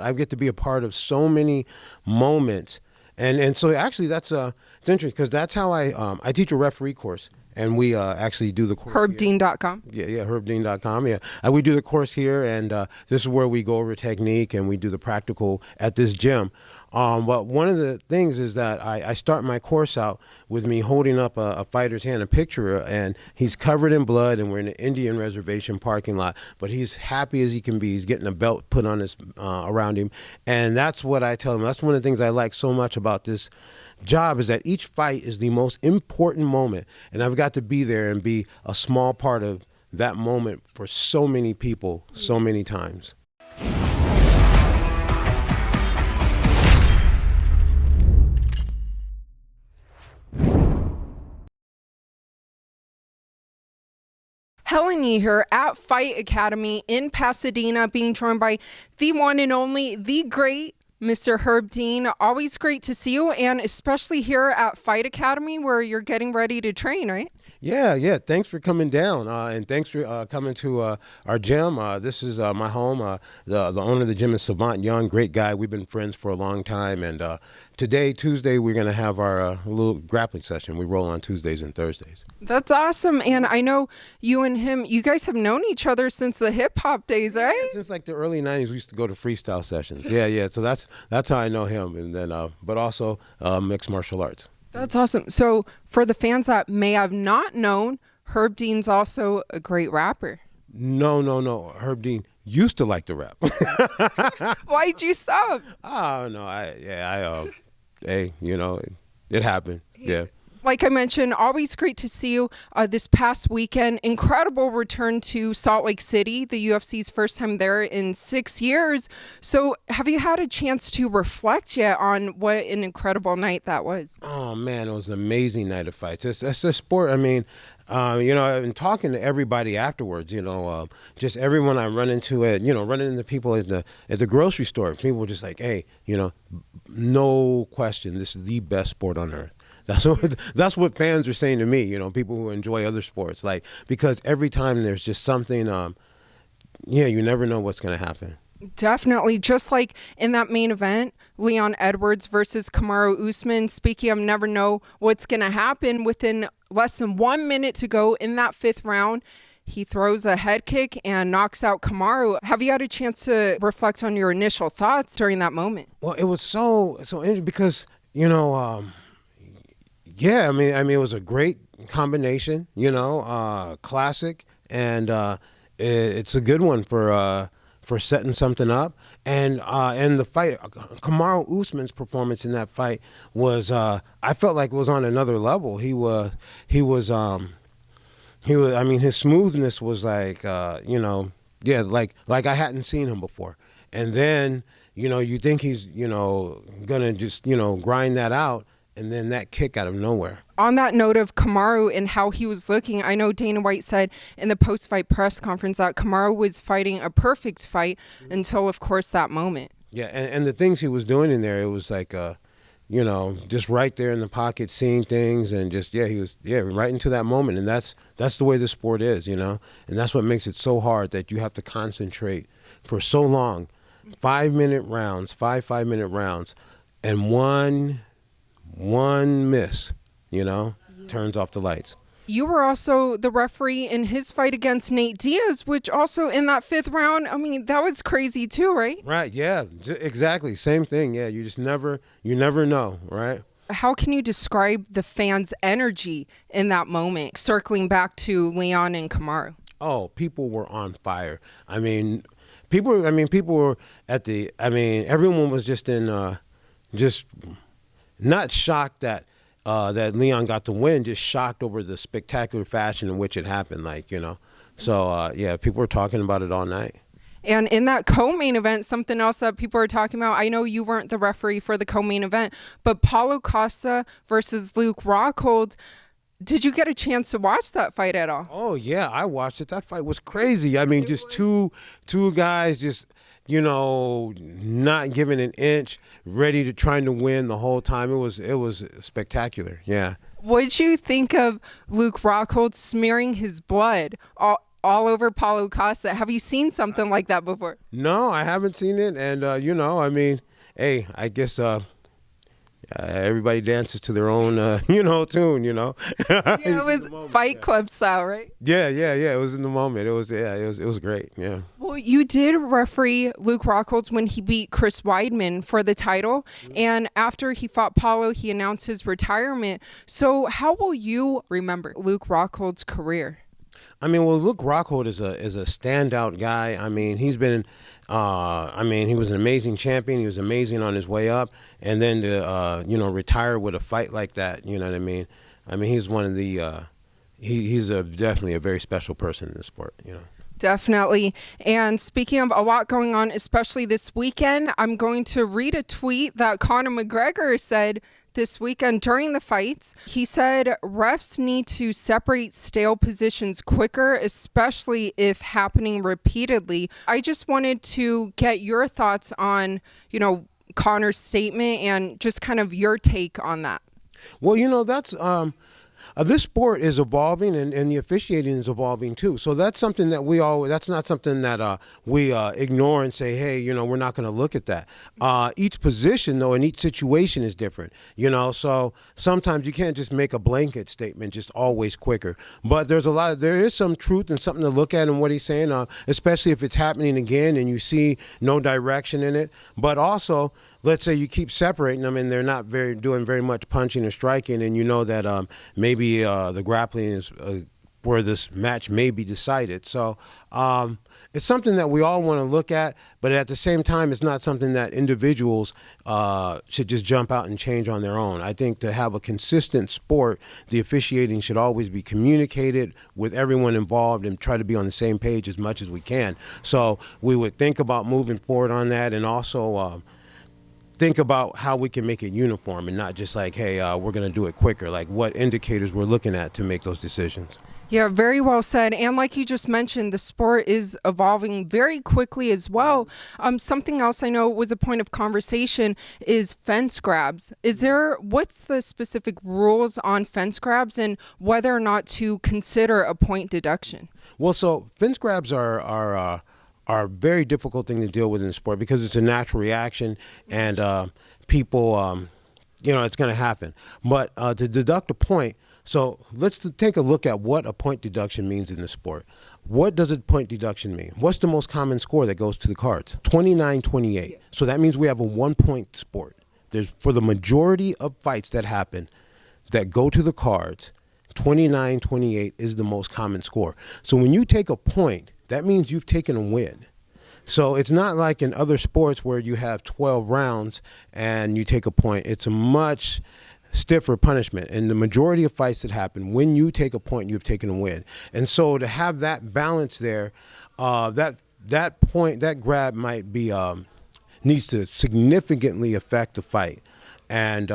I get to be a part of so many moments. And so actually that's it's interesting because that's how I teach a referee course. And we actually do the course HerbDean.com? Yeah, HerbDean.com. Yeah, we do the course here, and this is where we go over technique and we do the practical at this gym. But one of the things is that I start my course out with me holding up a fighter's hand, a picture, and he's covered in blood, and we're in an Indian reservation parking lot. But he's happy as he can be. He's getting a belt put on his around him, and that's what I tell him. That's one of the things I like so much about this job is that each fight is the most important moment, and I've got to be there and be a small part of that moment for so many people, so many times. Helen Yee here at Fight Academy in Pasadena, being joined by the one and only, the great Mr. Herb Dean. Always great to see you, and especially here at Fight Academy where you're getting ready to train, right? Yeah. Thanks for coming down, and thanks for coming to our gym. This is my home. The owner of the gym is Savant Young, great guy. We've been friends for a long time, and today, Tuesday, we're going to have our little grappling session. We roll on Tuesdays and Thursdays. That's awesome, and I know you and him, you guys have known each other since the hip-hop days, right? Yeah, since like the early 90s, we used to go to freestyle sessions. Yeah, so that's how I know him, and then but also mixed martial arts. That's awesome. So for the fans that may have not known, Herb Dean's also a great rapper. No. Herb Dean used to like to rap. Why'd you stop? Oh no, hey, it happened. Yeah. Like I mentioned, always great to see you this past weekend. Incredible return to Salt Lake City, the UFC's first time there in 6 years. So have you had a chance to reflect yet on what an incredible night that was? Oh, man, it was an amazing night of fights. It's a sport. I mean, I've been talking to everybody afterwards, just everyone I run into running into people at the grocery store. People were just like, hey, no question, this is the best sport on earth. That's what fans are saying to me, people who enjoy other sports, because every time there's just something, you never know what's going to happen. Definitely. Just like in that main event, Leon Edwards versus Kamaru Usman, speaking of never know what's going to happen, within less than 1 minute to go in that fifth round, he throws a head kick and knocks out Kamaru. Have you had a chance to reflect on your initial thoughts during that moment? Well, it was so interesting because, yeah, I mean, it was a great combination, classic, and it's a good one for setting something up. And the fight, Kamaru Usman's performance in that fight was, I felt like it was on another level. He was. I mean, his smoothness was like, like I hadn't seen him before. And then, you think he's, gonna just, grind that out. And then that kick out of nowhere. On that note of Kamaru and how he was looking, I know Dana White said in the post-fight press conference that Kamaru was fighting a perfect fight until, of course, that moment. Yeah, and the things he was doing in there, it was like, just right there in the pocket, seeing things, and just, he was, right into that moment. And that's the way the sport is, and that's what makes it so hard, that you have to concentrate for so long. 5-minute rounds, five-minute rounds, and one miss, turns off the lights. You were also the referee in his fight against Nate Diaz, which also in that fifth round, I mean, that was crazy too, right? Right, yeah, exactly. Same thing, yeah. You just never know, right? How can you describe the fans' energy in that moment, circling back to Leon and Kamaru? Oh, people were on fire. People were everyone was just in, just not shocked that Leon got the win, just shocked over the spectacular fashion in which it happened, So, people were talking about it all night. And in that co-main event, something else that people are talking about, I know you weren't the referee for the co-main event, but Paulo Costa versus Rockhold, did you get a chance to watch that fight at all? Oh, yeah, I watched it. That fight was crazy. I mean, just two guys just, not giving an inch, ready to trying to win the whole time. It was spectacular. Yeah. What did you think of Rockhold smearing his blood all over Paulo Costa. Have you seen something like that before? No, I haven't seen it. And, I mean, hey, I guess everybody dances to their own, tune, Yeah, it was Fight Club style, right? Yeah. It was in the moment. It was great. Yeah. Well, you did referee Luke Rockholds when he beat Chris Weidman for the title. And after he fought Paulo, he announced his retirement. So how will you remember Luke Rockholds' career? I mean, well, Luke Rockhold is a standout guy. I mean, he was an amazing champion. He was amazing on his way up, and then to retire with a fight like that. You know what I mean? I mean, he's one of the he's definitely a very special person in the sport. Definitely. And speaking of a lot going on, especially this weekend, I'm going to read a tweet that Conor McGregor said this weekend during the fights. He said refs need to separate stale positions quicker, especially if happening repeatedly. I just wanted to get your thoughts on, Conor's statement and just kind of your take on that. Well, that's this sport is evolving, and the officiating is evolving too. So that's something that that's not something that we ignore and say, hey, we're not going to look at that. Each position, though, and each situation is different, so sometimes you can't just make a blanket statement, just always quicker. But there is some truth and something to look at in what he's saying, especially if it's happening again and you see no direction in it. But also, let's say you keep separating them and they're not doing very much punching or striking, and that maybe the grappling is where this match may be decided. So it's something that we all want to look at, but at the same time, it's not something that individuals should just jump out and change on their own. I think to have a consistent sport, the officiating should always be communicated with everyone involved and try to be on the same page as much as we can. So we would think about moving forward on that, and also think about how we can make it uniform and not just like, hey, we're going to do it quicker, like what indicators we're looking at to make those decisions. Yeah, very well said. And like you just mentioned, the sport is evolving very quickly as well. Something else I know was a point of conversation is fence grabs. What's the specific rules on fence grabs and whether or not to consider a point deduction? Well, so fence grabs are a very difficult thing to deal with in the sport because it's a natural reaction, and people, it's going to happen. But to deduct a point, so let's take a look at what a point deduction means in the sport. What does a point deduction mean? What's the most common score that goes to the cards? 29-28. Yes. So that means we have a 1-point sport. For the majority of fights that happen that go to the cards, 29-28 is the most common score. So when you take a point, that means you've taken a win. So it's not like in other sports where you have 12 rounds and you take a point. It's a much stiffer punishment. In the majority of fights that happen, when you take a point, you've taken a win. And so to have that balance there, that point, that grab might be needs to significantly affect the fight. And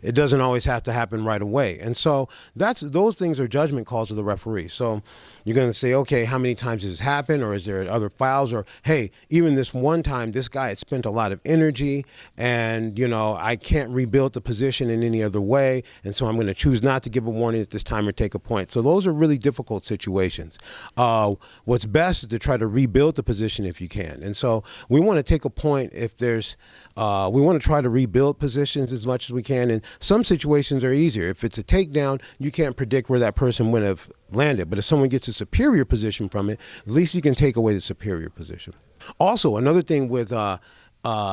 it doesn't always have to happen right away. And so those things are judgment calls of the referee. So you're going to say, okay, how many times has this happened, or is there other fouls, or hey, even this one time, this guy had spent a lot of energy, and I can't rebuild the position in any other way, and so I'm going to choose not to give a warning at this time or take a point. So those are really difficult situations. What's best is to try to rebuild the position if you can. And so we want to take a point if there's we want to try to rebuild positions as much as we can. And some situations are easier. If it's a takedown, you can't predict where that person would have landed. But if someone gets a superior position from it, at least you can take away the superior position. Also, another thing with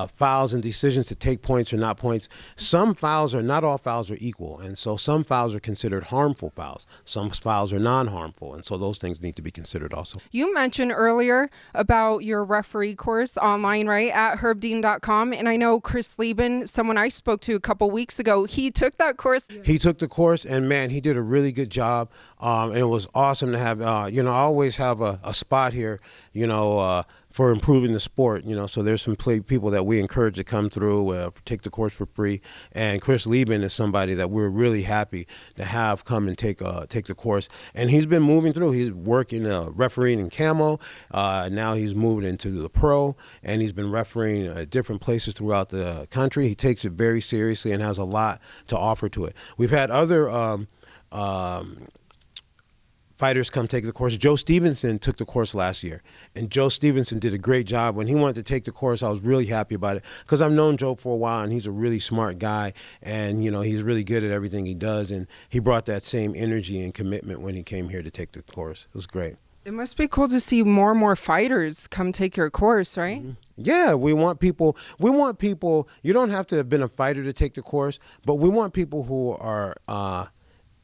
fouls and decisions to take points or not points, not all fouls are equal. And so some fouls are considered harmful fouls. Some fouls are non-harmful. And so those things need to be considered also. You mentioned earlier about your referee course online, right, at herbdean.com. And I know Chris Leben, someone I spoke to a couple weeks ago, he took that course. He took the course, and man, he did a really good job. And it was awesome to have, I always have a spot here, for improving the sport, so there's some people that we encourage to come through, take the course for free. And Chris Leben is somebody that we're really happy to have come and take the course. And he's been moving through. He's working refereeing in camo. Now he's moving into the pro, and he's been refereeing at different places throughout the country. He takes it very seriously and has a lot to offer to it. We've had other fighters come take the course. Joe Stevenson took the course last year, and Joe Stevenson did a great job. When he wanted to take the course, I was really happy about it because I've known Joe for a while, and he's a really smart guy, and he's really good at everything he does, and he brought that same energy and commitment when he came here to take the course. It was great. It must be cool to see more and more fighters come take your course, right? Mm-hmm. Yeah, we want people. You don't have to have been a fighter to take the course, but we want people who are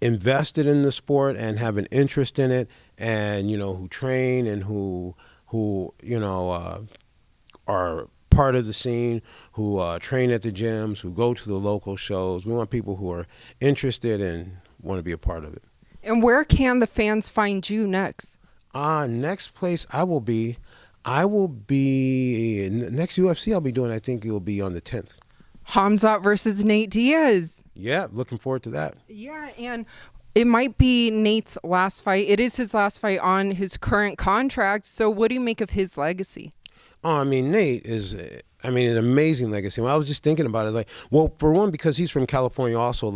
invested in the sport and have an interest in it, and who train and who are part of the scene, who train at the gyms, who go to the local shows. We want people who are interested and want to be a part of it. And where can the fans find you next? Next place I will be next UFC I'll be doing. I think it will be on the 10th. Khamzat versus Nate Diaz. Yeah, looking forward to that. Yeah, and it might be Nate's last fight. It is his last fight on his current contract. So what do you make of his legacy? Nate is, an amazing legacy. When I was just thinking about it, for one, because he's from California also,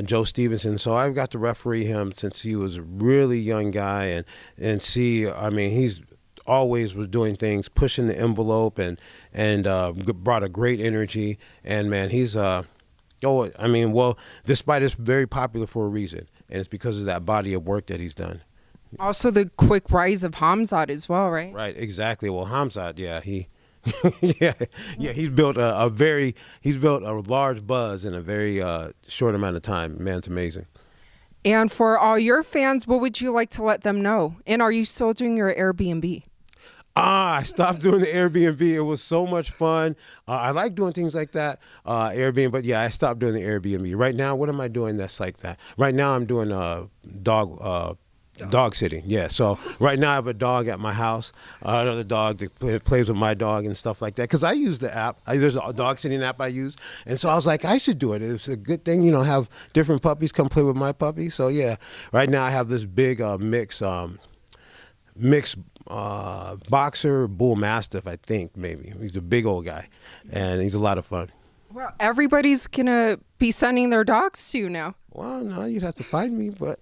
Joe Stevenson. So I've got to referee him since he was a really young guy, and he's always was doing things, pushing the envelope, and brought a great energy. And man, he's this fight is very popular for a reason, and it's because of that body of work that he's done. Also, the quick rise of Khamzat as well, right? Right, exactly. Well, Khamzat, he's built a large buzz in a very short amount of time. Man, it's amazing. And for all your fans, what would you like to let them know? And are you still doing your Airbnb? I stopped doing the Airbnb. It was so much fun. I like doing things like that, Airbnb. But yeah, I stopped doing the Airbnb. Right now, what am I doing that's like that? Right now, I'm doing dog sitting. Yeah. So right now I have a dog at my house, another dog that plays with my dog and stuff like that. Because I use the app. There's a dog sitting app I use, and so I was like, I should do it. It's a good thing, have different puppies come play with my puppy. So yeah, right now I have this big mixed boxer bull mastiff. I think maybe he's a big old guy, and he's a lot of fun. Well, everybody's gonna be sending their dogs to you now. Well, no, you'd have to find me, but.